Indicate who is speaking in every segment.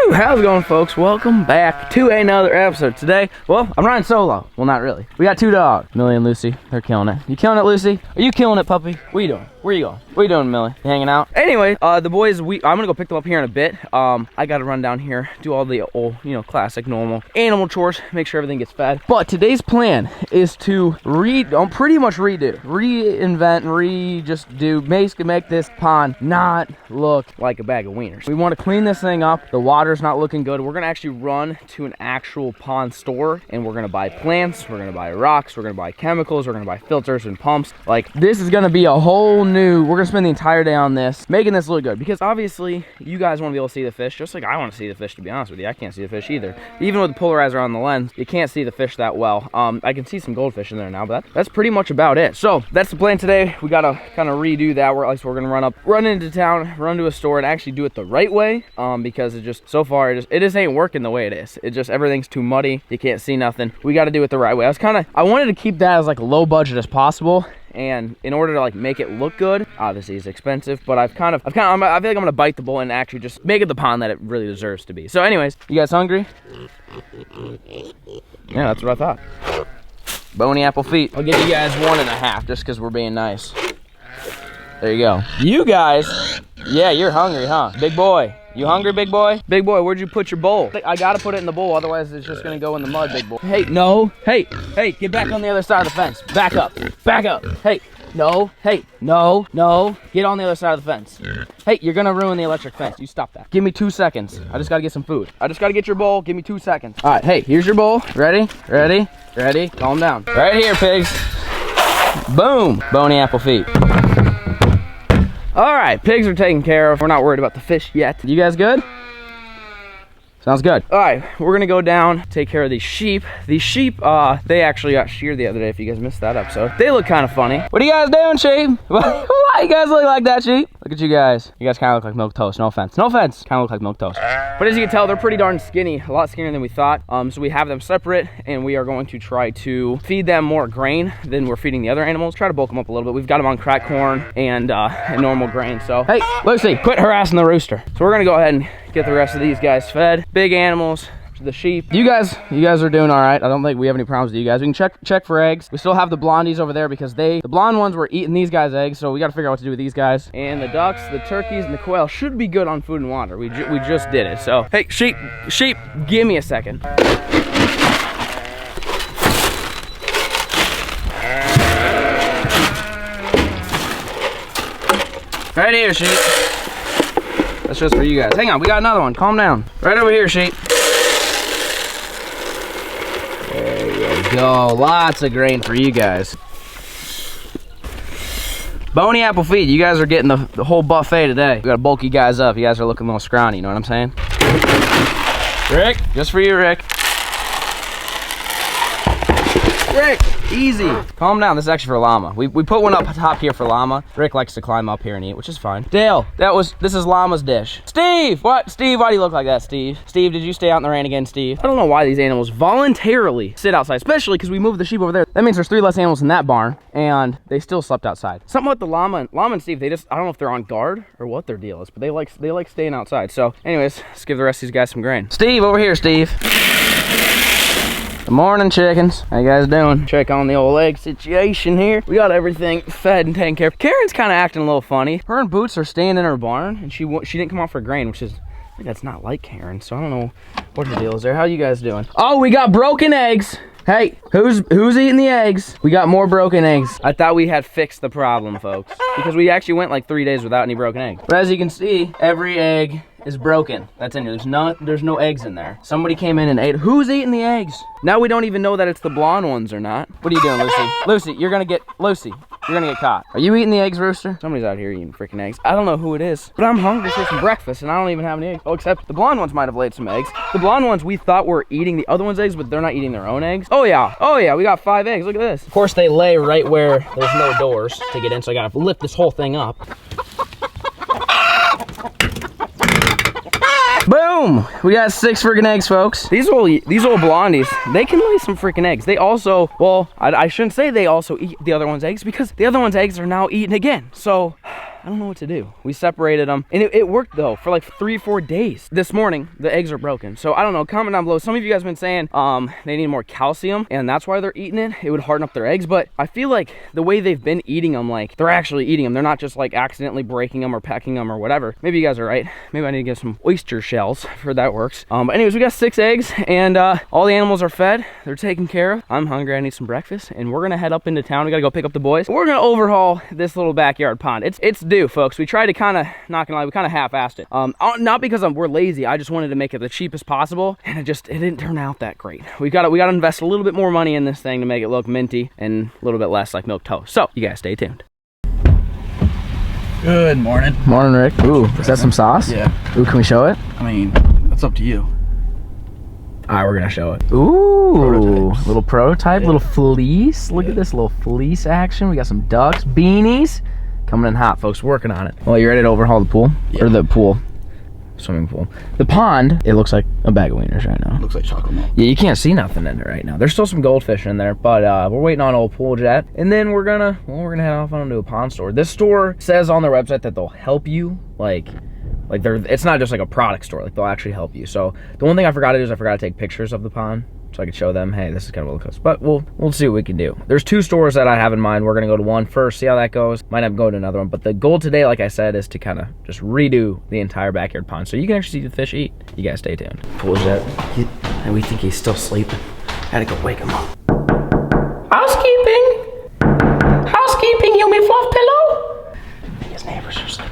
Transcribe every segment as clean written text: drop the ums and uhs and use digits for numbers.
Speaker 1: Woo! How's it going, folks? Welcome back to another episode. Today, well, I'm riding solo. Well, not really. We got two dogs, Millie and Lucy. They're killing it. You killing it, Lucy? Are you killing it, puppy? What are you doing? Where you going? What are you doing, Millie? You hanging out? Anyway, the boys, I'm gonna go pick them up here in a bit. I gotta run down here, do all the old, classic, normal animal chores, make sure everything gets fed. But today's plan is to pretty much redo, basically make this pond not look like a bag of wieners. We want to clean this thing up. The water's not looking good. We're gonna actually run to an actual pond store, and we're gonna buy plants, we're gonna buy rocks, we're gonna buy chemicals, we're gonna buy filters and pumps. Like, this is gonna be a whole new, we're gonna spend the entire day on this, making this look good, because obviously you guys want to be able to see the fish, just like I want to see the fish, to be honest with you. I can't see the fish either. Even with the polarizer on the lens, you can't see the fish that well. I can see some goldfish in there now, but that's pretty much about it. So that's the plan today. We gotta kind of redo that. We're gonna run into town, run to a store, and actually do it the right way, because it just, so far, it just ain't working the way it is. It just, everything's too muddy. You can't see nothing. We got to do it the right way. I wanted to keep that as like low budget as possible. And in order to like make it look good, obviously it's expensive, but I feel like I'm gonna bite the bullet and actually just make it the pond that it really deserves to be. So anyways, you guys hungry? Yeah, that's what I thought. Bony apple feet. I'll give you guys 1.5 just because we're being nice. There you go. You guys, yeah, you're hungry, huh? Big boy. You hungry, big boy? Big boy, where'd you put your bowl? I gotta put it in the bowl, otherwise it's just gonna go in the mud, big boy. Hey, no. Hey, get back on the other side of the fence. Back up. Hey, no. Hey, no. Get on the other side of the fence. Hey, you're gonna ruin the electric fence. You stop that. Give me 2 seconds. I just gotta get some food. I just gotta get your bowl. Give me 2 seconds. All right, hey, here's your bowl. Ready? Calm down. Right here, pigs. Boom. Bony apple feet. All right, pigs are taken care of. We're not worried about the fish yet. You guys good? Sounds good. All right, we're gonna go down, take care of these sheep. These sheep, they actually got sheared the other day, if you guys missed that episode. They look kind of funny. What are you guys doing, sheep? Why you guys look like that, sheep? Look at you guys. You guys kind of look like milk toast, no offense. Kind of look like milk toast. But as you can tell, they're pretty darn skinny, a lot skinnier than we thought. So we have them separate, and we are going to try to feed them more grain than we're feeding the other animals. Try to bulk them up a little bit. We've got them on cracked corn and normal grain, so. Hey, Lucy, quit harassing the rooster. So we're gonna go ahead and get the rest of these guys fed. Big animals, the sheep. You guys are doing all right. I don't think we have any problems with you guys. We can check for eggs. We still have the blondies over there because the blonde ones were eating these guys' eggs, so we got to figure out what to do with these guys. And the ducks, the turkeys, and the quail should be good on food and water. We just did it. So hey, sheep, give me a second. Right here, sheep. That's just for you guys. Hang on, we got another one. Calm down. Right over here, sheep. There you go. Lots of grain for you guys. Bony apple feet. You guys are getting the whole buffet today. We gotta bulk you guys up. You guys are looking a little scrawny, you know what I'm saying? Rick, just for you, Rick. Rick, easy. Calm down. This is actually for llama. We put one up top here for llama. Rick likes to climb up here and eat, which is fine. Dale, this is llama's dish. Steve, what? Steve, why do you look like that, Steve? Steve, did you stay out in the rain again, Steve? I don't know why these animals voluntarily sit outside, especially because we moved the sheep over there. That means there's 3 less animals in that barn, and they still slept outside. Something with the llama and Steve, I don't know if they're on guard or what their deal is, but they like staying outside. So anyways, let's give the rest of these guys some grain. Steve, over here, Steve. Good morning, chickens. How you guys doing? Check on the old egg situation here. We got everything fed and taken care of. Karen's kind of acting a little funny. Her and Boots are staying in her barn, and she didn't come out for grain, which is, I think that's not like Karen, so I don't know what the deal is there. How you guys doing? Oh, we got broken eggs. Hey, who's eating the eggs? We got more broken eggs. I thought we had fixed the problem, folks, because we actually went like 3 days without any broken eggs. But as you can see, every egg is broken. That's in here. There's no eggs in there. Somebody came in and ate. Who's eating the eggs? Now we don't even know that it's the blonde ones or not. What are you doing, Lucy? Lucy, you're gonna get caught. Are you eating the eggs, Rooster? Somebody's out here eating freaking eggs. I don't know who it is, but I'm hungry for some breakfast and I don't even have any eggs. Oh, except the blonde ones might have laid some eggs. The blonde ones we thought were eating the other ones' eggs, but they're not eating their own eggs. Oh yeah, we got 5 eggs. Look at this. Of course, they lay right where there's no doors to get in, so I gotta lift this whole thing up. Boom! We got 6 freaking eggs, folks. These old blondies, they can lay some freaking eggs. They also, well, I shouldn't say they also eat the other one's eggs, because the other one's eggs are now eaten again. So I don't know what to do. We separated them, and it worked though for like 3 or 4 days. This morning, the eggs are broken. So I don't know, comment down below. Some of you guys have been saying they need more calcium, and that's why they're eating it. It would harden up their eggs, but I feel like the way they've been eating them, like they're actually eating them. They're not just like accidentally breaking them or pecking them or whatever. Maybe you guys are right. Maybe I need to get some oyster shells. I've heard that works. But anyways, we got 6 eggs, and all the animals are fed. They're taken care of. I'm hungry. I need some breakfast, and we're gonna head up into town. We gotta go pick up the boys. We're gonna overhaul this little backyard pond. It's due, folks. We tried to kind of, not gonna lie, we kind of half-assed it. Not because we're lazy. I just wanted to make it the cheapest possible, and it didn't turn out that great. We gotta invest a little bit more money in this thing to make it look minty and a little bit less like milk toast. So you guys stay tuned.
Speaker 2: Good morning.
Speaker 1: Morning, Rick. Ooh, is that some sauce?
Speaker 2: Yeah.
Speaker 1: Ooh, can we show it?
Speaker 2: I mean, that's up to you.
Speaker 1: All right, we're gonna show it. Ooh,
Speaker 2: Prototypes.
Speaker 1: Little prototype,
Speaker 2: Yeah.
Speaker 1: little fleece. Look at this little fleece action. We got some ducks, beanies. Coming in hot, folks, working on it. Well, you ready to overhaul the pool?
Speaker 2: Yeah.
Speaker 1: Or the pool, swimming pool. The pond, it looks like a bag of wieners right now.
Speaker 2: Looks like chocolate milk.
Speaker 1: Yeah, you can't see nothing in it right now. There's still some goldfish in there, but we're waiting on old Pool Jet. And then we're gonna head off on to a pond store. This store says on their website that they'll help you, like it's not just like a product store, like they'll actually help you. So the one thing I forgot to do is I forgot to take pictures of the pond so I could show them, hey, this is kind of what it looks. But we'll see what we can do. There's 2 stores that I have in mind. We're gonna go to one first, see how that goes. Might have to go to another one. But the goal today, like I said, is to kind of just redo the entire backyard pond so you can actually see the fish eat. You guys stay tuned. Pool Jet, and we think he's still sleeping. Had to go wake him up. Housekeeping! Housekeeping, you mean fluff pillow? His neighbors are sleeping.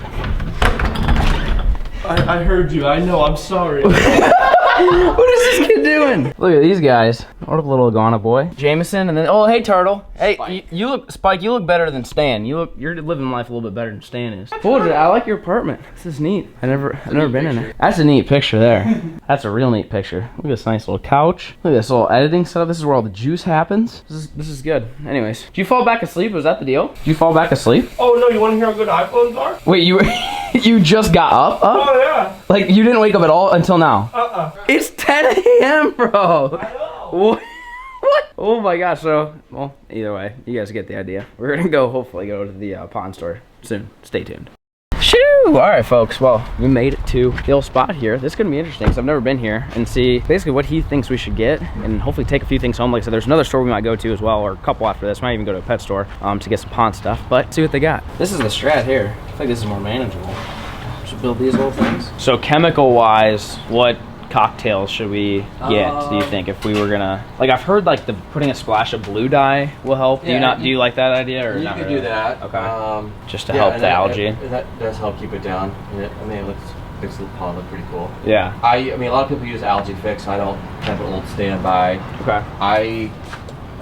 Speaker 3: I heard you. I know. I'm sorry.
Speaker 1: What is this kid doing? Look at these guys. What a little iguana boy. Jameson, and then, oh, hey, Turtle. Hey,
Speaker 2: Spike.
Speaker 1: you look, Spike, you look better than Stan. You're living life a little bit better than Stan is. I like your apartment. This is neat. I've never been in there. That's a neat picture there. That's a real neat picture. Look at this nice little couch. Look at this little editing setup. This is where all the juice happens. This is good. Anyways, did you fall back asleep? Was that the deal? Did you fall back asleep?
Speaker 3: Oh no, you want to hear how good iPhones are?
Speaker 1: Wait, you just got up?
Speaker 3: Oh yeah.
Speaker 1: Like, you didn't wake up at all until now? It's 10 a.m., bro.
Speaker 3: I know.
Speaker 1: What? Oh my gosh. So, well, either way, you guys get the idea. We're gonna hopefully go to the pond store soon. Stay tuned. Shoo! All right, folks. Well, we made it to the old spot here. This is gonna be interesting because I've never been here, and see basically what he thinks we should get, and hopefully take a few things home. Like I said, there's another store we might go to as well, or a couple after this. Might even go to a pet store to get some pond stuff, but see what they got. This is the Strat here. I think this is more manageable. Should build these little things. So chemical-wise, what cocktails should we get, do you think, if we were gonna, like, I've heard like putting a splash of blue dye will help.
Speaker 4: Yeah,
Speaker 1: do you like that idea, or
Speaker 4: you
Speaker 1: not
Speaker 4: can
Speaker 1: really?
Speaker 4: do that.
Speaker 1: Okay. Just to help the algae.
Speaker 4: That does help keep it down. I mean, it makes the pond look pretty cool.
Speaker 1: Yeah.
Speaker 4: I mean, a lot of people use algae fix. I don't have an old standby.
Speaker 1: Okay.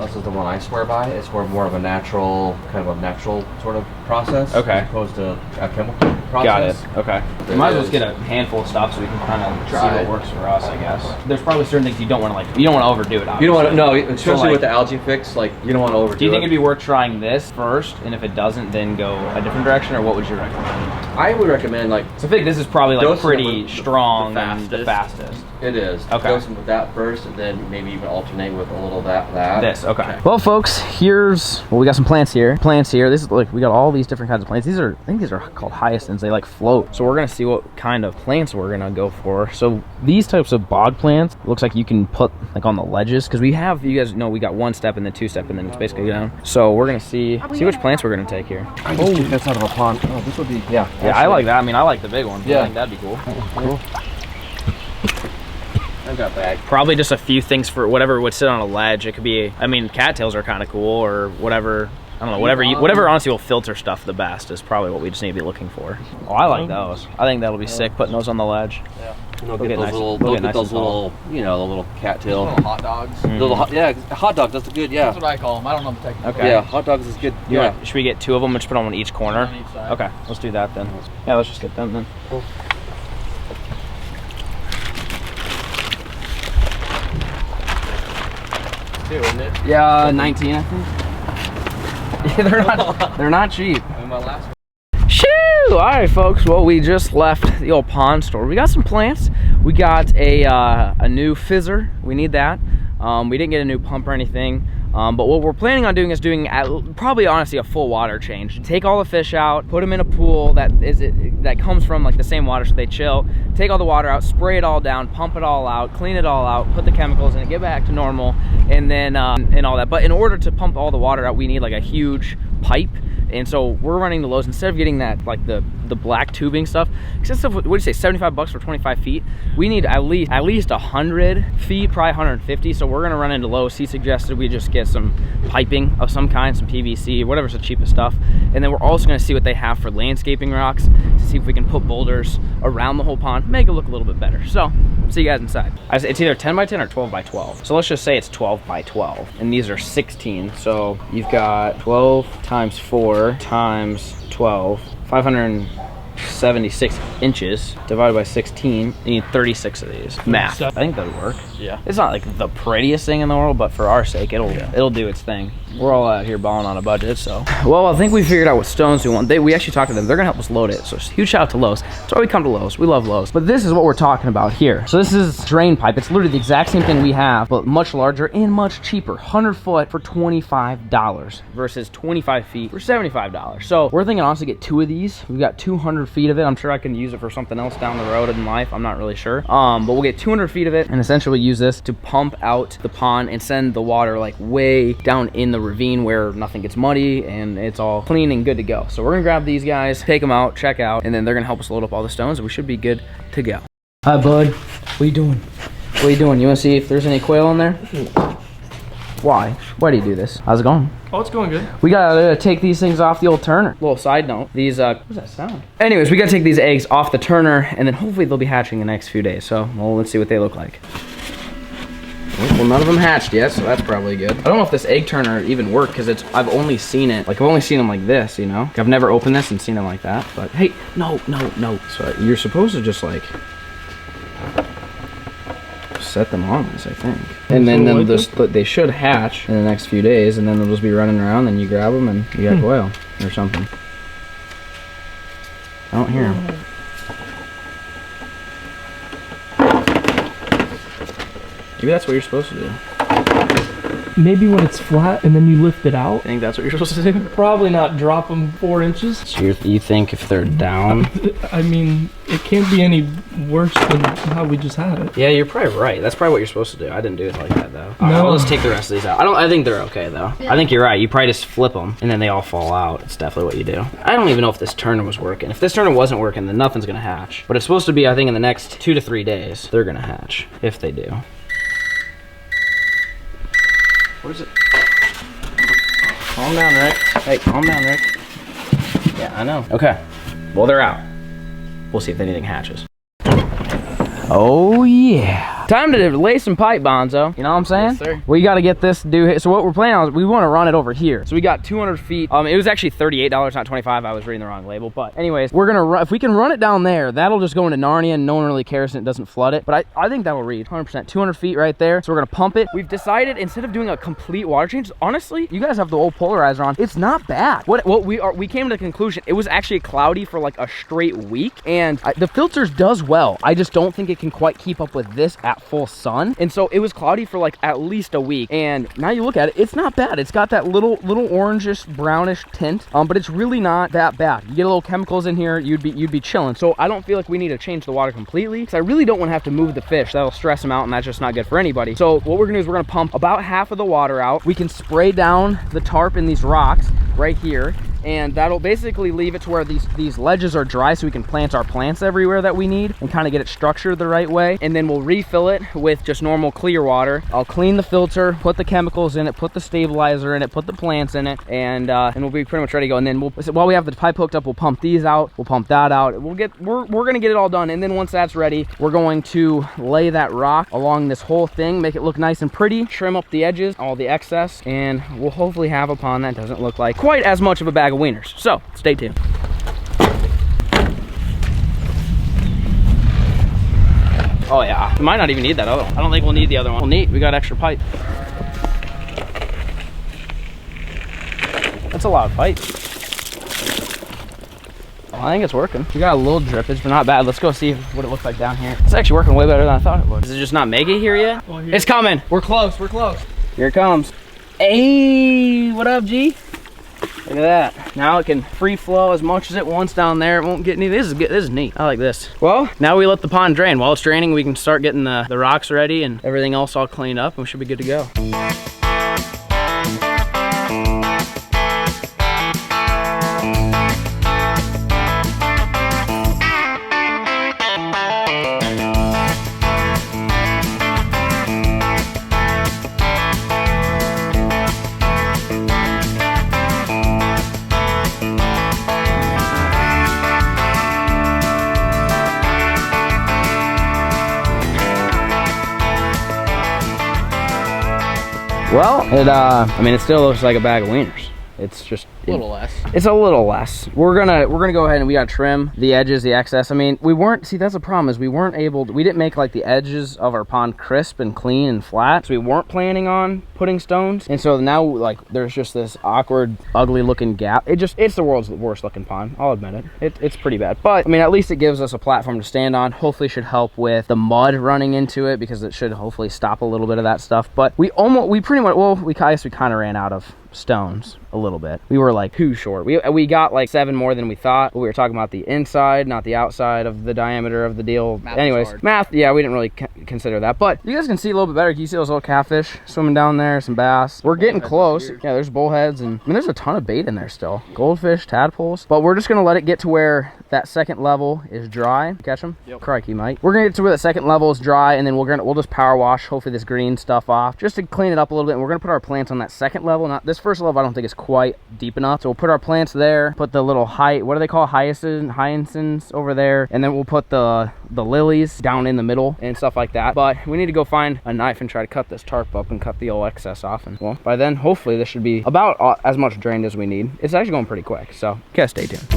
Speaker 4: This is the one I swear by. It's more of a natural, kind of a natural sort of process.
Speaker 1: Okay.
Speaker 4: As opposed to a chemical process.
Speaker 1: Got it. Okay. We might as well just get a handful of stuff so we can kind of see
Speaker 4: Try
Speaker 1: what
Speaker 4: it.
Speaker 1: works for us, I guess. There's probably certain things you don't want to overdo it. Obviously.
Speaker 4: You don't want to, no, especially
Speaker 1: like,
Speaker 4: with the algae fix, like, you don't want to overdo it.
Speaker 1: Do you think it'd be worth trying this first, and if it doesn't, then go a different direction, or what would you recommend?
Speaker 4: I would recommend, like,
Speaker 1: So I think this is probably like
Speaker 4: Dosing
Speaker 1: pretty
Speaker 4: it with
Speaker 1: strong
Speaker 4: the
Speaker 1: and the fastest.
Speaker 4: it is.
Speaker 1: Okay.
Speaker 4: Go some with that first, and then maybe even alternate with a little of that.
Speaker 1: This, okay. Well, folks, we got some plants here. This is like, we got all these different kinds of plants. I think these are called hyacinths. They like float. So we're gonna see what kind of plants we're gonna go for. So these types of bog plants, looks like you can put like on the ledges, because we have, you guys know, we got 1 step and then 2 step, and then it's basically down. So we're gonna see which plants we're gonna take here.
Speaker 4: I just took this out of a pond. Oh, this would be, yeah.
Speaker 1: Yeah, I like that. I mean, I like the big one.
Speaker 4: Yeah.
Speaker 1: I think that'd be cool.
Speaker 4: Cool. I got that.
Speaker 1: Probably just a few things for whatever would sit on a ledge. It could be, I mean, cattails are kind of cool, or whatever. I don't know, whatever honestly will filter stuff the best is probably what we just need to be looking for. Oh, I like those. I think that'll be sick, putting those on the ledge.
Speaker 4: Yeah.
Speaker 1: They'll
Speaker 4: Get
Speaker 1: get
Speaker 4: those
Speaker 1: nice-
Speaker 4: little,
Speaker 1: they'll
Speaker 4: they'll
Speaker 1: get
Speaker 4: get
Speaker 1: nice
Speaker 4: those
Speaker 1: and tall.
Speaker 4: little, you know, the little cattail.
Speaker 2: Little hot dogs.
Speaker 4: Little yeah, hot dog. That's good. Yeah.
Speaker 2: That's what I call them. I don't know the technical.
Speaker 1: Okay.
Speaker 4: Yeah, hot dogs is good. Yeah.
Speaker 1: Should we get 2 of them and just put them on each corner?
Speaker 2: On each side.
Speaker 1: Okay, let's do that then. Yeah, let's just get them then.
Speaker 4: Cool. Isn't it?
Speaker 1: Yeah, 19, I think. Yeah, they're not cheap.
Speaker 4: And my last one.
Speaker 1: Shoo! All right, folks. Well, we just left the old pond store. We got some plants. We got a new fizzer. We need that. We didn't get a new pump or anything. But what we're planning on doing is doing probably honestly a full water change. Take all the fish out, put them in a pool that comes from like the same water so they chill. Take all the water out, spray it all down, pump it all out, clean it all out, put the chemicals in it, get back to normal, and then and all that. But in order to pump all the water out, we need like a huge pipe. And so we're running the Lowe's, instead of getting that like the black tubing stuff, except what do you say, 75 bucks for 25 feet? We need at least 100 feet, probably 150. So we're gonna run into Lowe's. He suggested we just get some piping of some kind, some PVC, whatever's the cheapest stuff. And then we're also gonna see what they have for landscaping rocks to see if we can put boulders around the whole pond, make it look a little bit better. So see you guys inside. It's either 10 by 10 or 12 by 12. So let's just say it's 12 by 12. And these are 16. So you've got 12 times 4 times 12, 576 inches divided by 16. You need 36 of these. Math. I think that would work.
Speaker 2: Yeah.
Speaker 1: It's not like the prettiest thing in the world, but for our sake, it'll do its thing. We're all out here balling on a budget, so. Well, I think we figured out what stones we want. We actually talked to them. They're gonna help us load it. So huge shout out to Lowe's. That's why we come to Lowe's. We love Lowe's. But this is what we're talking about here. So this is drain pipe. It's literally the exact same thing we have, but much larger and much cheaper. 100 foot for $25 versus 25 feet for $75. So we're thinking honestly get 2 of these. We've got 200 feet of it. I'm sure I can use it for something else down the road in life. I'm not really sure. But we'll get 200 feet of it and essentially use this to pump out the pond and send the water like way down in the ravine where nothing gets muddy and it's all clean and good to go. So we're gonna grab these guys, take them out, check out, and then they're gonna help us load up all the stones and we should be good to go. Hi, bud. What are you doing? What are you doing? You wanna see if there's any quail in there? Why? Why do you do this? How's it going?
Speaker 3: Oh, it's going good.
Speaker 1: We gotta take these things off the old turner. Little side note, these, what does that sound? Anyways, we gotta take these eggs off the turner and then hopefully they'll be hatching in the next few days. So, well, let's see what they look like. Well, none of them hatched yet, so that's probably good. I don't know if this egg turner even worked because I've only seen it, like I've only seen them like this, you know? I've never opened this and seen them like that, but hey, no. So you're supposed to just like set them on this, I think. And then they should hatch in the next few days and then they'll just be running around and you grab them and you got quail or something. I don't hear them. Maybe that's what you're supposed to do.
Speaker 3: Maybe when it's flat and then you lift it out.
Speaker 1: I think that's what you're supposed to do.
Speaker 3: Probably not drop them 4 inches.
Speaker 1: So you think if they're down?
Speaker 3: I mean, it can't be any worse than how we just had it.
Speaker 1: Yeah, you're probably right. That's probably what you're supposed to do. I didn't do it like that though.
Speaker 3: No.
Speaker 1: All right, well, let's take the rest of these out. I think they're okay though. I think you're right. You probably just flip them and then they all fall out. It's definitely what you do. I don't even know if this turner was working. If this turner wasn't working, then nothing's gonna hatch. But it's supposed to be, I think, in the next 2 to 3 days, they're gonna hatch. If they do. What is it? Calm down, Rick. Hey, calm down, Rick. Yeah, I know. Okay. Well, they're out. We'll see if anything hatches. Oh, yeah. Time to lay some pipe, Bonzo. You know what I'm saying?
Speaker 2: Yes, sir.
Speaker 1: We got to get this dude. So what we're planning on is we want to run it over here. So we got 200 feet. It was actually $38, not 25. I was reading the wrong label. But anyways, we're going to run. If we can run it down there, that'll just go into Narnia and no one really cares and it doesn't flood it. But I think that will read 100%. 200 feet right there. So we're going to pump it. We've decided instead of doing a complete water change, honestly, you guys have the old polarizer on. It's not bad. We came to the conclusion it was actually cloudy for like a straight week. And the filters does well. I just don't think it can quite keep up with this at full sun. And so it was cloudy for like at least a week. And now you look at it, it's not bad. It's got that little orangish brownish tint, but it's really not that bad. You get a little chemicals in here, you'd be chilling. So I don't feel like we need to change the water completely because I really don't want to have to move the fish. That'll stress them out and that's just not good for anybody. So what we're gonna do is we're gonna pump about half of the water out. We can spray down the tarp in these rocks right here, and that'll basically leave it to where these ledges are dry so we can plant our plants everywhere that we need and kind of get it structured the right way. And then we'll refill it with just normal clear water. I'll clean the filter, put the chemicals in it, put the stabilizer in it, put the plants in it, and we'll be pretty much ready to go. And then while we have the pipe hooked up, we'll pump these out, we'll pump that out. We're gonna get it all done. And then once that's ready, we're going to lay that rock along this whole thing, make it look nice and pretty, trim up the edges, all the excess, and we'll hopefully have a pond that doesn't look like quite as much of a bag of wieners. So stay tuned. Oh yeah, we might not even need that other one. I don't think we'll need the other one. Well, neat, we got extra pipe. That's a lot of pipe. Well, I think it's working. We got a little drippage, but not bad. Let's go see what it looks like down here. It's actually working way better than I thought it would. Is it just not mega here yet?
Speaker 3: Well, here.
Speaker 1: It's coming. We're close, we're close. Here it comes. Hey, what up, G? Look at that. Now it can free flow as much as it wants down there. It won't get any. This is good. This is neat. I like this. Well, now we let the pond drain. While it's draining, we can start getting the rocks ready and everything else all cleaned up, and we should be good to go. Well, I mean, it still looks like a bag of wieners. It's just
Speaker 2: A little less.
Speaker 1: It's a little less. We're gonna go ahead and we gotta trim the edges, the excess. I mean, we weren't, see, that's the problem, is we weren't able to, we didn't make like the edges of our pond crisp and clean and flat. So we weren't planning on putting stones. And so now like there's just this awkward, ugly looking gap. It's the world's worst looking pond. I'll admit it. It's pretty bad. But I mean, at least it gives us a platform to stand on. Hopefully should help with the mud running into it, because it should hopefully stop a little bit of that stuff. But we pretty much, well, I guess we kind of ran out of stones a little bit. We were like too short. We got like 7 more than we thought, but we were talking about the inside, not the outside of the diameter of the deal. Math, yeah, we didn't really consider that. But you guys can see a little bit better. Can you see those little catfish swimming down there? Some bass. We're getting close. Yeah, there's bullheads, and I mean, there's a ton of bait in there still. Goldfish, tadpoles. But we're just gonna let it get to where that second level is dry. Catch them? Yep. Crikey, Mike. We're gonna get to where that second level is dry, and then we'll just power wash hopefully this green stuff off just to clean it up a little bit. And we're gonna put our plants on that second level. Not this first level, I don't think is quite deep enough. So we'll put our plants there, put the little what do they call hyacinths over there, and then we'll put the lilies down in the middle and stuff like that. But we need to go find a knife and try to cut this tarp up and cut the old excess off. And well, by then hopefully this should be about as much drained as we need. It's actually going pretty quick, so gotta stay tuned.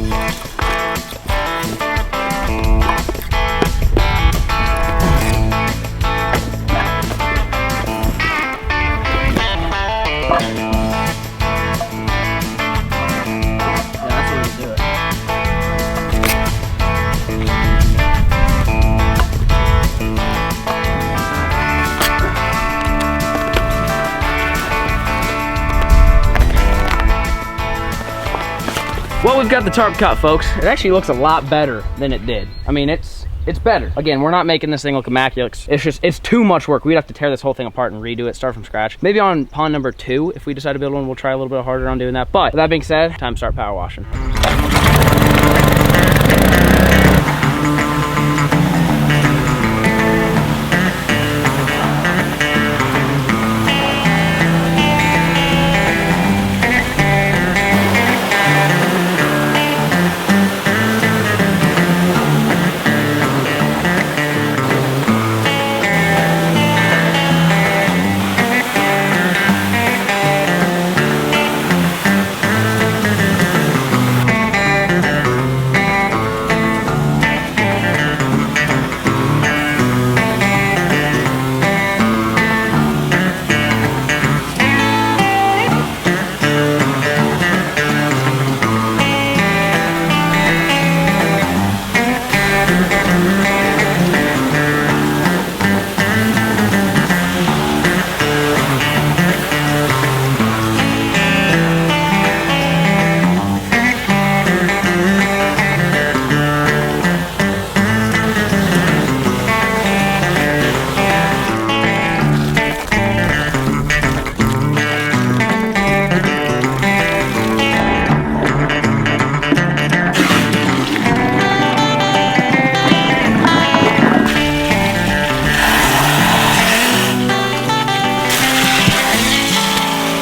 Speaker 1: Well, we've got the tarp cut, folks. It actually looks a lot better than it did. I mean, it's better. Again, we're not making this thing look immaculate. It's too much work. We'd have to tear this whole thing apart and redo it, start from scratch. Maybe on pond number 2, if we decide to build one, we'll try a little bit harder on doing that. But with that being said, time to start power washing.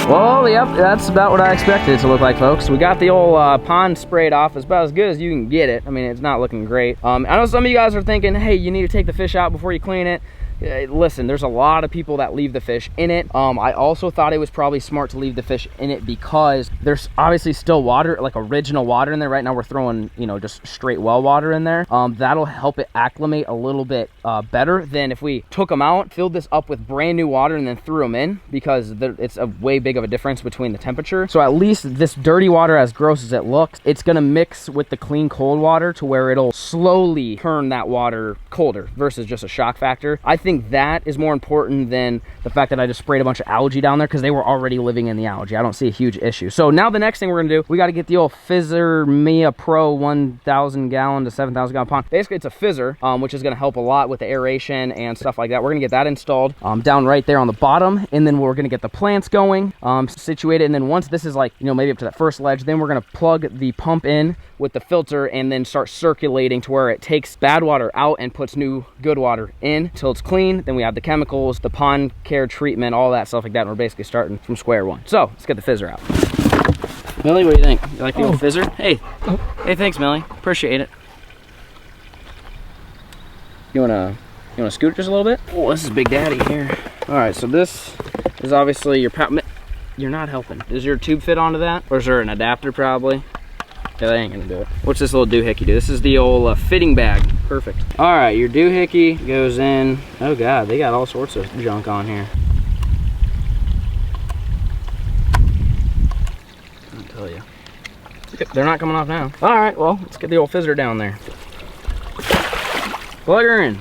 Speaker 1: Well, yep, that's about what I expected it to look like, folks. We got the old pond sprayed off. It's about as good as you can get it. I mean, it's not looking great. I know some of you guys are thinking, hey, you need to take the fish out before you clean it. Listen, there's a lot of people that leave the fish in it. I also thought it was probably smart to leave the fish in it because there's obviously still water, like original water in there. Right now we're throwing, you know, just straight well water in there. That'll help it acclimate a little bit better than if we took them out, filled this up with brand new water, and then threw them in, because it's a way big of a difference between the temperature. So at least this dirty water, as gross as it looks, it's gonna mix with the clean cold water to where it'll slowly turn that water colder versus just a shock factor. I think think that is more important than the fact that I just sprayed a bunch of algae down there, because they were already living in the algae. I don't see a huge issue. So now the next thing we're gonna do, we got to get the old Fizzer Mia Pro 1,000 gallon to 7,000 gallon pond. Basically it's a fizzer, which is gonna help a lot with the aeration and stuff like that. We're gonna get that installed down right there on the bottom, and then we're gonna get the plants going, situated, and then once this is like, you know, maybe up to that first ledge, then we're gonna plug the pump in with the filter and then start circulating to where it takes bad water out and puts new good water in till it's clean. Then we have the chemicals, the pond care treatment, all that stuff like that, and we're basically starting from square one. So let's get the fizzer out. Millie, what do you think? You like the old fizzer? Hey, hey, thanks, Millie. Appreciate it. You wanna scoot just a little bit? Oh, this is Big Daddy here. All right, so this is obviously your you're not helping. Does your tube fit onto that? Or is there an adapter probably? Yeah, that ain't gonna do it. What's this little doohickey do? This is the old fitting bag. Perfect. All right, your doohickey goes in. Oh God, they got all sorts of junk on here. I'll tell you. They're not coming off now. All right, well, let's get the old fizzer down there. Plug her in.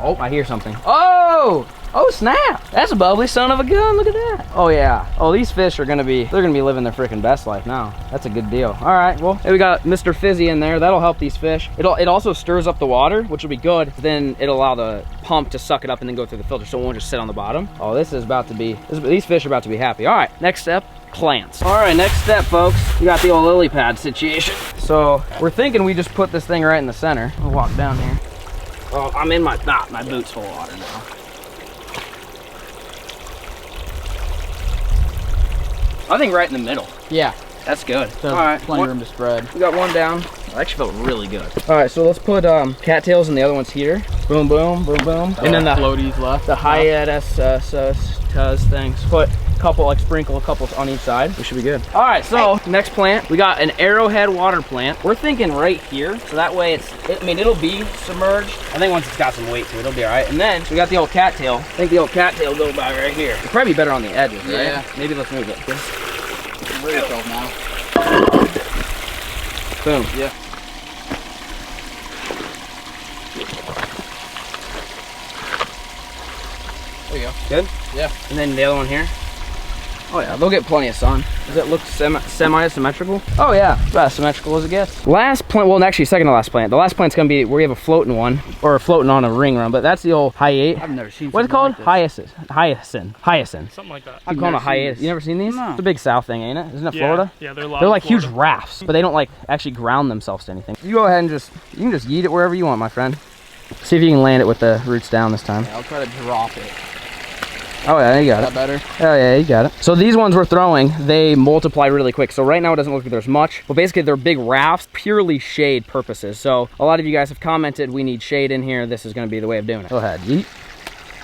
Speaker 1: Oh, I hear something. Oh! Oh snap! That's a bubbly son of a gun. Look at that. Oh yeah. Oh, these fish are gonna be, they're gonna be living their freaking best life now. That's a good deal. All right, well, hey, we got Mr. Fizzy in there. That'll help these fish. It also stirs up the water, which will be good. Then it'll allow the pump to suck it up and then go through the filter, so it won't just sit on the bottom. Oh, this is about to be, these fish are about to be happy. All right, next step, plants. All right, next step, folks. We got the old lily pad situation. So we're thinking we just put this thing right in the center. I'll walk down here. Oh, I'm in my boots full of water now. I think right in the middle.
Speaker 2: Yeah.
Speaker 1: That's good.
Speaker 2: All right. Plenty of room to spread.
Speaker 1: We got one down. I actually felt really good. All right, so let's put cattails in the other ones here. Boom, boom, boom, boom. And then the
Speaker 2: floaties left.
Speaker 1: The hiatus things. Put a couple, like sprinkle a couple on each side. We should be good. All right, so next plant, we got an arrowhead water plant. We're thinking right here, so that way it'll be submerged. I think once it's got some weight to it, it'll be all right. And then we got the old cattail. I think the old cattail go by right here. It'll probably be better on the edges, right?
Speaker 2: Yeah.
Speaker 1: Maybe let's move it.
Speaker 2: I'm ready to go now.
Speaker 1: Boom.
Speaker 2: Yeah. There you go.
Speaker 1: Good?
Speaker 2: Yeah.
Speaker 1: And then the other one here. Oh yeah, they'll get plenty of sun. Does it look semi-symmetrical? Oh yeah, about as symmetrical as it gets. Last plant, well actually second to last plant. The last plant's gonna be where we have a floating one, or floating on a ring run, but that's the old hyacinth.
Speaker 2: I've never seen.
Speaker 1: What's it called?
Speaker 2: Like
Speaker 1: Hyacinth.
Speaker 3: Something like that.
Speaker 1: I'm calling it a hyacinth. You never seen these?
Speaker 2: No.
Speaker 1: It's a big South thing, ain't it? Isn't it Florida?
Speaker 3: Yeah, they're
Speaker 1: They're like huge rafts, but they don't like actually ground themselves to anything. You go ahead and you can just yeet it wherever you want, my friend. See if you can land it with the roots down this time.
Speaker 2: Yeah, I'll try to drop it.
Speaker 1: Oh yeah, you got
Speaker 2: Is
Speaker 1: it.
Speaker 2: that better?
Speaker 1: Oh yeah, you got it. So these ones we're throwing, they multiply really quick. So right now it doesn't look like there's much, but basically they're big rafts, purely shade purposes. So a lot of you guys have commented we need shade in here. This is gonna be the way of doing it. Go ahead, yeet.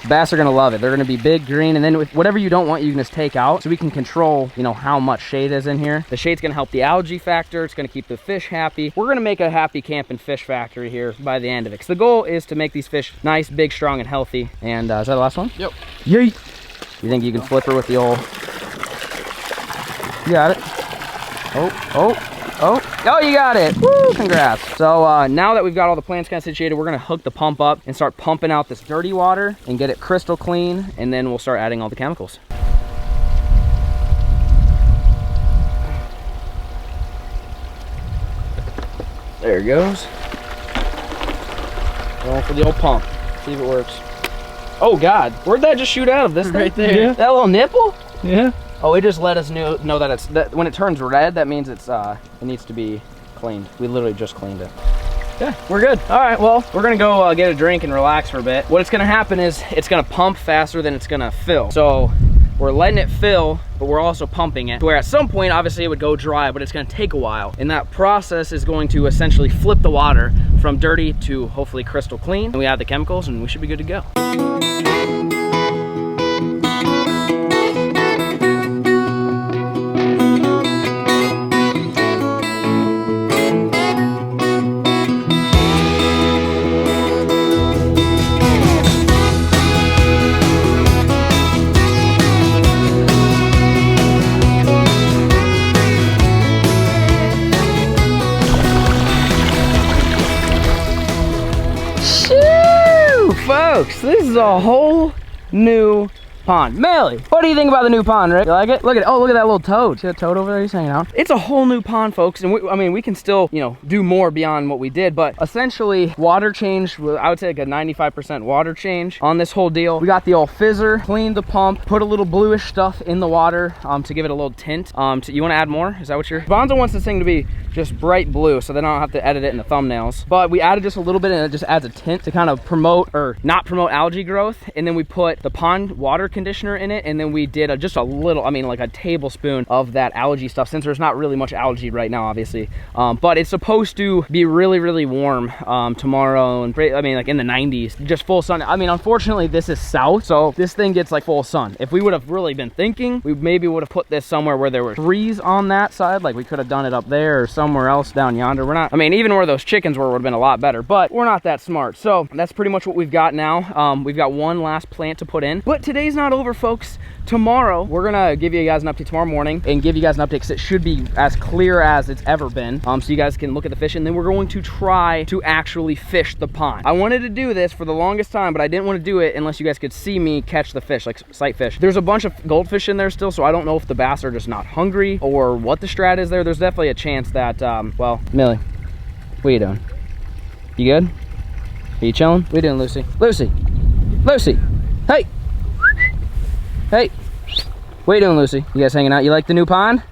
Speaker 1: Bass are gonna love it. They're gonna be big, green, and then with whatever you don't want, you can just take out, so we can control, you know, how much shade is in here. The shade's gonna help the algae factor. It's gonna keep the fish happy. We're gonna make a happy camp and fish factory here by the end of it. Because the goal is to make these fish nice, big, strong, and healthy. And is that the last one?
Speaker 2: Yep.
Speaker 1: Yeet. You think you can flip her with the old... You got it. Oh, you got it. Woo, congrats. So now that we've got all the plants kind of situated, we're gonna hook the pump up and start pumping out this dirty water and get it crystal clean, and then we'll start adding all the chemicals. There it goes. Going for the old pump. See if it works. Oh God, where'd that just shoot out of this thing?
Speaker 2: Right there.
Speaker 3: Yeah.
Speaker 1: That little nipple?
Speaker 3: Yeah.
Speaker 1: Oh, it just let us know that when it turns red, that means it needs to be cleaned. We literally just cleaned it. Yeah, we're good. All right, well, we're gonna go get a drink and relax for a bit. What's gonna happen is it's gonna pump faster than it's gonna fill. So we're letting it fill, but we're also pumping it, where at some point, obviously it would go dry, but it's gonna take a while. And that process is going to essentially flip the water from dirty to hopefully crystal clean. And we add the chemicals and we should be good to go. Folks, this is a whole new pond. Melly, what do you think about the new pond, Rick? You like it? Look at it. Oh, look at that little toad. See that toad over there? He's hanging out. It's a whole new pond, folks. And I mean, we can still, you know, do more beyond what we did, but essentially water change, I would say like a 95% water change on this whole deal. We got the old fizzer, cleaned the pump, put a little bluish stuff in the water to give it a little tint. You want to add more? Is that what you're... Bonzo wants this thing to be just bright blue so then I don't have to edit it in the thumbnails. But we added just a little bit and it just adds a tint to kind of promote or not promote algae growth. And then we put the pond water conditioner in it, and then we did just a little, I mean like a tablespoon of that algae stuff, since there's not really much algae right now, obviously. But it's supposed to be really, really warm tomorrow, and I mean like in the 90s, just full sun. I mean, unfortunately this is south, so this thing gets like full sun. If we would have really been thinking, we maybe would have put this somewhere where there were trees on that side, like we could have done it up there or somewhere else down yonder. We're not, I mean, even where those chickens were would have been a lot better, but we're not that smart. So that's pretty much what we've got now. We've got one last plant to put in, but today's not over, folks. Tomorrow we're gonna give you guys an update tomorrow morning and give you guys an update because it should be as clear as it's ever been, so you guys can look at the fish, and then we're going to try to actually fish the pond. I wanted to do this for the longest time, but I didn't want to do it unless you guys could see me catch the fish, like sight fish. There's a bunch of goldfish in there still, so I don't know if the bass are just not hungry or what the strat is there. There's definitely a chance that well, Millie, what are you doing? You good? Are you chilling? What are you doing, Lucy? Lucy, Lucy, hey, hey, what are you doing, Lucy? You guys hanging out? You like the new pond?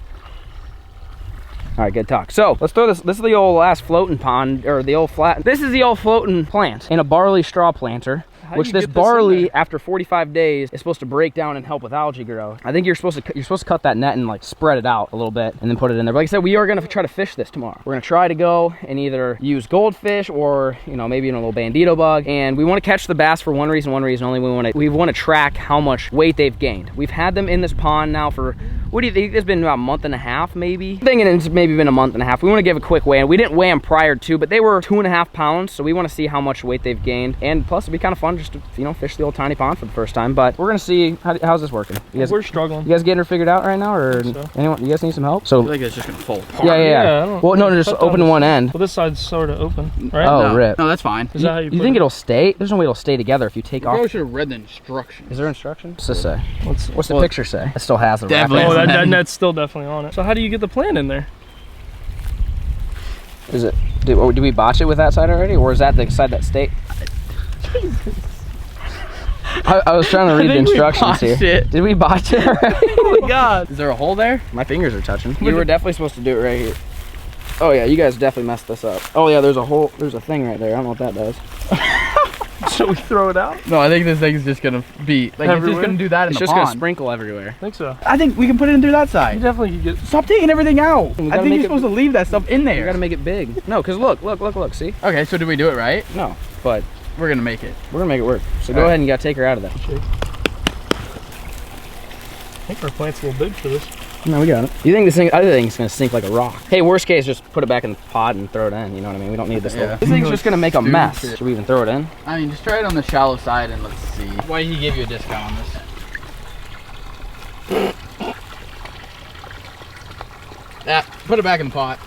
Speaker 1: All right, good talk. So let's throw this. This is the old last floating pond, or the old flat. This is the old floating plant in a barley straw planter. Which this barley, after 45 days, is supposed to break down and help with algae growth. I think you're supposed to cut that net and like spread it out a little bit and then put it in there. But like I said, we are gonna try to fish this tomorrow. We're gonna try to go and either use goldfish or, you know, maybe a little bandito bug. And we want to catch the bass for one reason only. We want to track how much weight they've gained. We've had them in this pond now for, what do you think? It's been about a month and a half, maybe. I'm thinking it's maybe been a month and a half. We want to give a quick weigh, and we didn't weigh them prior to, but they were 2.5 pounds. So we want to see how much weight they've gained, and plus it'd be kind of fun just to, you know, fish the old tiny pond for the first time. But we're gonna see how's this working. You guys,
Speaker 3: we're struggling.
Speaker 1: You guys getting her figured out right now, or so. Anyone? You guys need some help? So
Speaker 2: I feel like it's just gonna fall apart.
Speaker 1: Yeah. Well, no, just open one end.
Speaker 3: Well, this side's sort of open, right?
Speaker 1: Oh,
Speaker 2: no,
Speaker 1: rip.
Speaker 2: No, that's fine.
Speaker 3: Is that how
Speaker 1: you think it'll stay? There's no way it'll stay together if you take off.
Speaker 2: Probably should have read the instructions.
Speaker 1: Is there instructions? What's this say? What's the
Speaker 2: well,
Speaker 1: picture say? It still has the
Speaker 2: definitely.
Speaker 3: Oh, that net's still definitely on it. So how do you get the plant in there?
Speaker 1: Is it? Did we botch it with that side already, or is that the side that stayed? I was trying to read the instructions here. Did we botch it already?
Speaker 2: Oh my god. Is there a hole there?
Speaker 1: My fingers are touching. You were definitely supposed to do it right here. Oh yeah, you guys definitely messed this up. Oh yeah, there's a thing right there. I don't know what that does.
Speaker 3: Should we throw it out?
Speaker 2: No, I think this thing's just gonna be like
Speaker 3: everywhere?
Speaker 2: It's just gonna do that in the pond.
Speaker 1: It's just gonna sprinkle everywhere.
Speaker 3: I think so.
Speaker 2: I think we can put it in through that side.
Speaker 3: You definitely could get.
Speaker 2: Stop taking everything out. I think you're
Speaker 1: it,
Speaker 2: supposed to leave that stuff in there.
Speaker 1: You gotta make it big. No, cause look, see?
Speaker 2: Okay, so did we do it right?
Speaker 1: No, but
Speaker 2: we're gonna make it.
Speaker 1: We're gonna make it work. So go ahead and you gotta take her out of that.
Speaker 3: I think our plant's a little big for this.
Speaker 1: No, we got it. You think this thing? I think it's gonna sink like a rock. Hey, worst case, just put it back in the pod and throw it in. You know what I mean? We don't need this.
Speaker 2: Yeah.
Speaker 1: This thing's just gonna make a mess. Should we even throw it in?
Speaker 2: I mean, just try it on the shallow side and let's see. Why did he give you a discount on this? Yeah, put it back in the pot.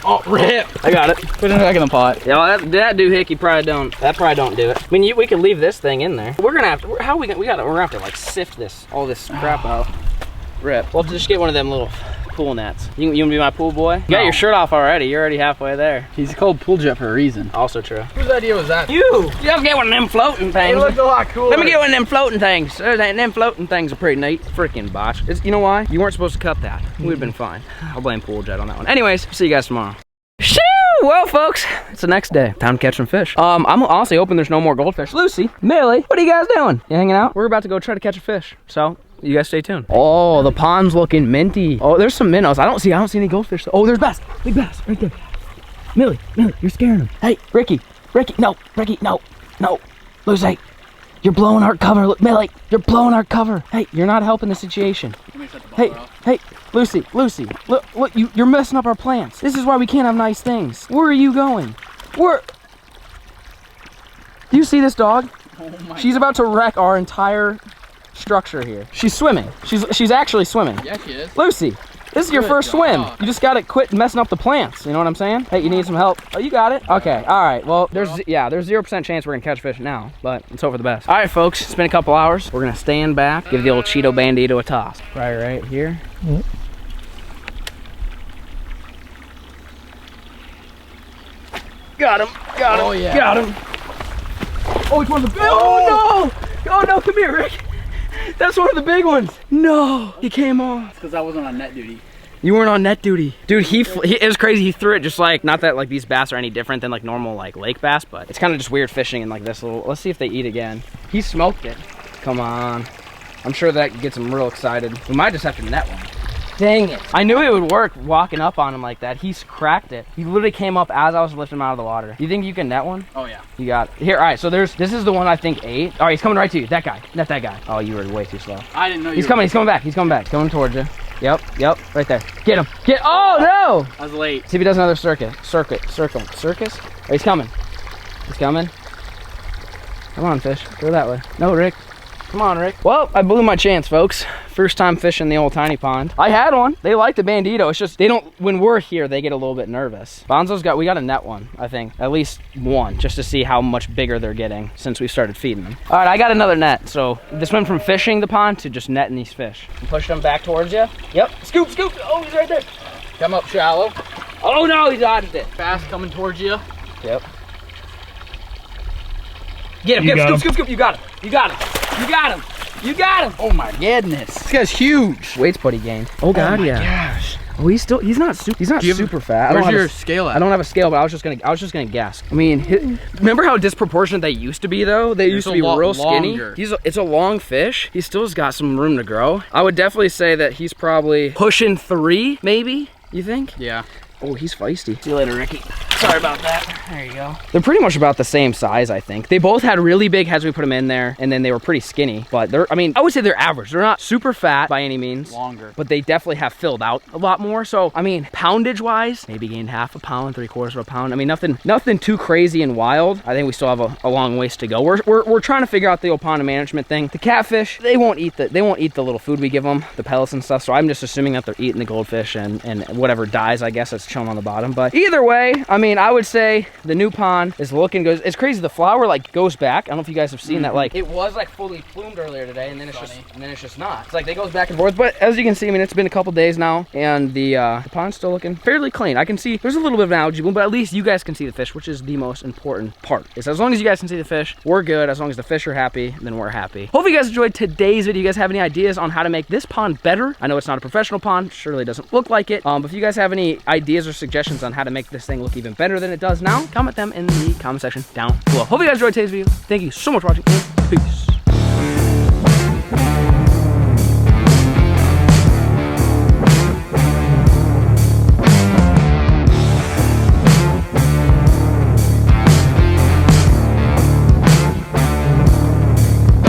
Speaker 2: Oh, rip!
Speaker 1: I got it.
Speaker 2: Put it back in the pot.
Speaker 1: Yeah, well, that doohickey probably don't. That probably don't do it. I mean, we can leave this thing in there. We're gonna have to. We're gonna have to like sift all this crap out. Rip. We'll just get one of them little pool nets. You wanna be my pool boy? You got your shirt off already. You're already halfway there.
Speaker 2: He's called Pool Jet for a reason.
Speaker 1: Also true.
Speaker 2: Whose idea was that?
Speaker 1: You just get one of them floating things.
Speaker 2: It looked a lot cooler.
Speaker 1: Let me get one of them floating things. Them floating things are pretty neat. Freaking botch. You know why? You weren't supposed to cut that. We'd have been fine. I'll blame Pool Jet on that one. Anyways, see you guys tomorrow. Shoo! Well, folks, it's the next day. Time to catch some fish. I'm honestly hoping there's no more goldfish. Lucy, Millie, what are you guys doing? You hanging out? We're about to go try to catch a fish. So you guys stay tuned. Oh, the pond's looking minty. Oh, there's some minnows. I don't see any goldfish. Oh, there's bass. Big bass right there. Millie, you're scaring them. Hey, Ricky, no. Lucy, you're blowing our cover. Look, Millie, you're blowing our cover. Hey, you're not helping the situation. Hey, Lucy, look, you're messing up our plants. This is why we can't have nice things. Where are you going? Do you see this dog? Oh She's about to wreck our entire structure here. She's swimming. She's actually swimming.
Speaker 2: Yeah, she is.
Speaker 1: Lucy, This is your first swim. You just gotta quit messing up the plants. You know what I'm saying? Hey, you need some help. Oh, you got it? Okay, all right. Well, there's 0% chance we're gonna catch fish now, but let's hope for the best. All right, folks, it's been a couple hours. We're gonna stand back, give the old Cheeto Bandito a toss. Right here.
Speaker 3: Yep.
Speaker 1: Got him,
Speaker 2: Oh, yeah.
Speaker 1: got him. Oh, it's one of the big, oh no! Oh no, come here, Rick. That's one of the big ones. No, he came off.
Speaker 2: It's because I wasn't on net duty.
Speaker 1: You weren't on net duty. Dude, it was crazy. He threw it just like, not that like these bass are any different than like normal like lake bass, but it's kind of just weird fishing in like this little, let's see if they eat again. He smoked it. Come on. I'm sure that gets him real excited. We might just have to net one. Dang it. I knew it would work walking up on him like that. He's cracked it. He literally came up as I was lifting him out of the water. You think you can net one?
Speaker 2: Oh yeah.
Speaker 1: You got it. Here, all right, so this is the one I think ate. All right, he's coming right to you. That guy, net that guy. Oh, you were way too slow.
Speaker 2: I didn't know you
Speaker 1: He's coming back, coming towards you. Yep, right there. Get him, oh no!
Speaker 2: I was late.
Speaker 1: See if he does another circus. Oh, he's coming. Come on, fish, go that way. No, Rick. Come on, Rick. Well, I blew my chance, folks. First time fishing the old tiny pond. I had one. They like the Bandito. It's just, they don't, when we're here, they get a little bit nervous. We got a net one, I think. At least one, just to see how much bigger they're getting since we started feeding them. All right, I got another net. So this went from fishing the pond to just netting these fish. Push them back towards you. Yep, scoop. Oh, he's right there.
Speaker 2: Come up shallow.
Speaker 1: Oh no, he dodged it.
Speaker 2: Fast coming towards you.
Speaker 1: Yep. Get him, scoop. You got him.
Speaker 2: Oh my goodness. This guy's huge.
Speaker 1: Weight's putty gained. Oh god, yeah.
Speaker 2: Gosh.
Speaker 1: Oh, he's not super fat.
Speaker 2: Where's your scale at?
Speaker 1: I don't have a scale, but I was just gonna guess. I mean, remember how disproportionate they used to be though? They used to be real skinny. It's a long fish. He still has got some room to grow. I would definitely say that he's probably pushing 3, maybe. You think?
Speaker 2: Yeah.
Speaker 1: Oh, he's feisty. See you later, Ricky. Sorry about that. There you go. They're pretty much about the same size, I think. They both had really big heads when we put them in there, and then they were pretty skinny. But I would say they're average. They're not super fat by any means.
Speaker 2: Longer.
Speaker 1: But they definitely have filled out a lot more. So, I mean, poundage-wise, maybe gained half a pound, 3/4 of a pound. I mean, nothing too crazy and wild. I think we still have a long ways to go. We're trying to figure out the old pond management thing. The catfish, they won't eat the little food we give them, the pellets and stuff. So I'm just assuming that they're eating the goldfish and whatever dies, I guess, that's chilling on the bottom. But either way, I mean, I would say the new pond is looking good. It's crazy. The flower like goes back. I don't know if you guys have seen that. Like it was like fully plumed earlier today, and then it's just not. It's like they goes back and forth. But as you can see, I mean, it's been a couple days now, and the pond's still looking fairly clean. I can see there's a little bit of an algae bloom, but at least you guys can see the fish, which is the most important part. Is as long as you guys can see the fish, we're good. As long as the fish are happy, then we're happy. Hope you guys enjoyed today's video. You guys have any ideas on how to make this pond better? I know it's not a professional pond. Surely doesn't look like it. But if you guys have any ideas or suggestions on how to make this thing look even better than it does now, comment them in the comment section down below. Hope you guys enjoyed today's video. Thank you so much for watching, and peace.